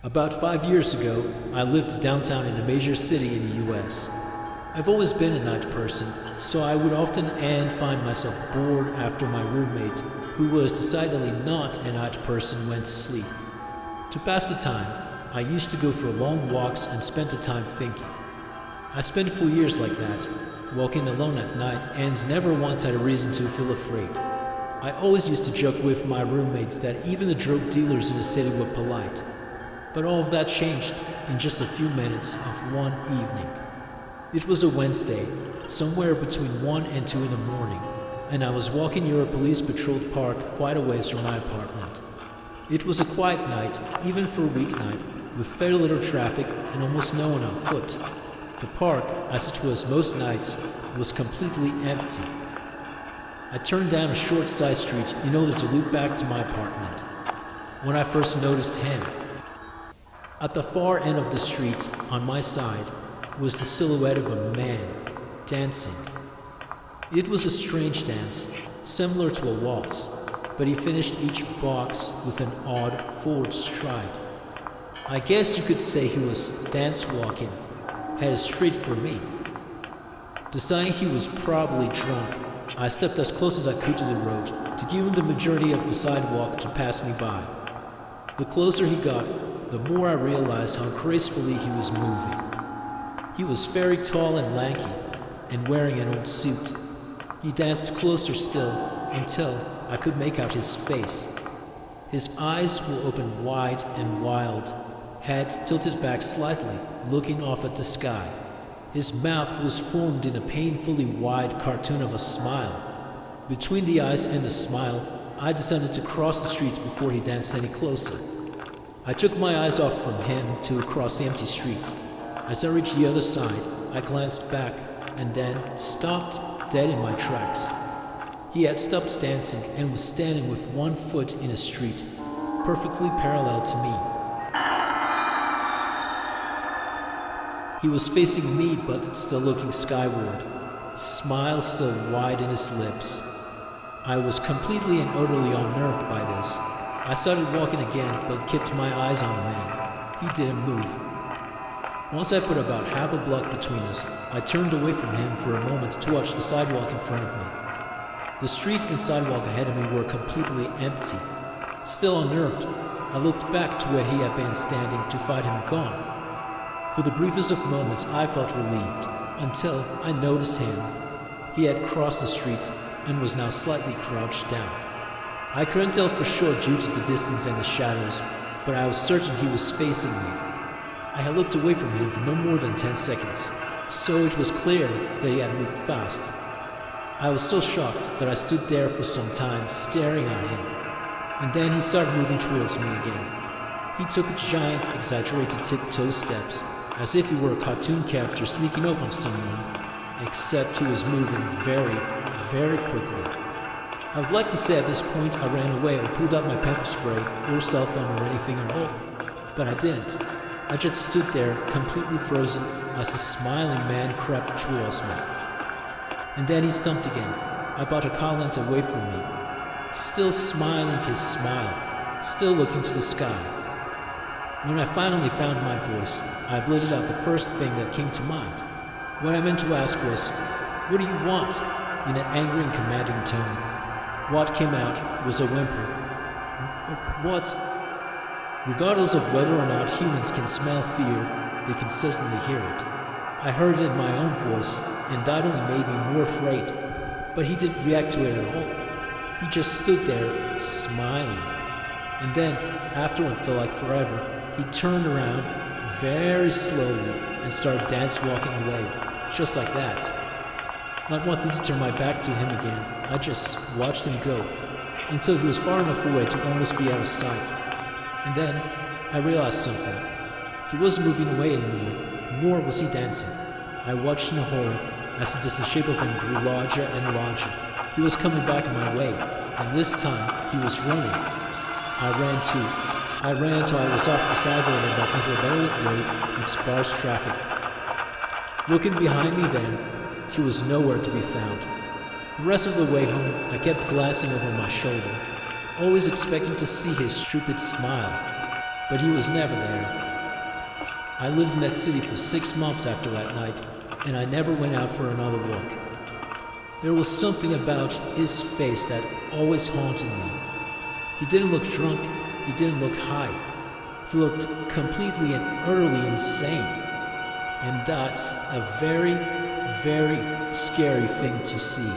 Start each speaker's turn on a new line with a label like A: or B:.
A: About 5 years ago, I lived downtown in a major city in the US. I've always been a night person, so I would often find myself bored after my roommate, who was decidedly not a night person, went to sleep. To pass the time, I used to go for long walks and spent the time thinking. I spent full years like that, walking alone at night, and never once had a reason to feel afraid. I always used to joke with my roommates that even the drug dealers in the city were polite. But all of that changed in just a few minutes of one evening. It was a Wednesday, somewhere between 1 and 2 in the morning, and I was walking near a police-patrolled park quite a ways from my apartment. It was a quiet night, even for a weeknight, with very little traffic and almost no one on foot. The park, as it was most nights, was completely empty. I turned down a short side street in order to loop back to my apartment, when I first noticed him. At the far end of the street, on my side, was the silhouette of a man, dancing. It was a strange dance, similar to a waltz, but he finished each box with an odd forward stride. I guess you could say he was dance-walking, headed straight for me. Deciding he was probably drunk, I stepped as close as I could to the road to give him the majority of the sidewalk to pass me by. The closer he got, the more I realized how gracefully he was moving. He was very tall and lanky, and wearing an old suit. He danced closer still, until I could make out his face. His eyes were open wide and wild, head tilted back slightly, looking off at the sky. His mouth was formed in a painfully wide cartoon of a smile. Between the eyes and the smile, I decided to cross the street before he danced any closer. I took my eyes off from him to cross the empty street. As I reached the other side, I glanced back and then stopped dead in my tracks. He had stopped dancing and was standing with one foot in the street, perfectly parallel to me. He was facing me but still looking skyward, smile still wide in his lips. I was completely and utterly unnerved by this. I started walking again, but kept my eyes on the man. He didn't move. Once I put about half a block between us, I turned away from him for a moment to watch the sidewalk in front of me. The street and sidewalk ahead of me were completely empty. Still unnerved, I looked back to where he had been standing to find him gone. For the briefest of moments, I felt relieved, until I noticed him. He had crossed the street and was now slightly crouched down. I couldn't tell for sure due to the distance and the shadows, but I was certain he was facing me. I had looked away from him for no more than 10 seconds, so it was clear that he had moved fast. I was so shocked that I stood there for some time staring at him, and then he started moving towards me again. He took giant, exaggerated tiptoe steps, as if he were a cartoon character sneaking up on someone, except he was moving very, very quickly. I would like to say at this point I ran away or pulled out my pepper spray or cell phone or anything at all, but I didn't. I just stood there, completely frozen, as the smiling man crept towards me. And then he stumped again, about a car length away from me, still smiling his smile, still looking to the sky. When I finally found my voice, I blurted out the first thing that came to mind. What I meant to ask was, "What do you want?" in an angry and commanding tone. What came out was a whimper. What? Regardless of whether or not humans can smell fear, they consistently hear it. I heard it in my own voice, and that only made me more afraid. But he didn't react to it at all. He just stood there, smiling. And then, after what felt like forever, he turned around very slowly and started dance-walking away, just like that. Not wanting to turn my back to him again, I just watched him go, until he was far enough away to almost be out of sight. And then, I realized something. He wasn't moving away anymore, nor was he dancing. I watched in horror as the distant shape of him grew larger and larger. He was coming back my way, and this time, he was running. I ran too. I ran until I was off the sidewalk and back into a better-lit road with sparse traffic. Looking behind me then, he was nowhere to be found. The rest of the way home, I kept glancing over my shoulder, always expecting to see his stupid smile. but he was never there. I lived in that city for 6 months after that night, and I never went out for another walk. There was something about his face that always haunted me. He didn't look drunk, he didn't look high. He looked completely and utterly insane. And that's a very, very scary thing to see.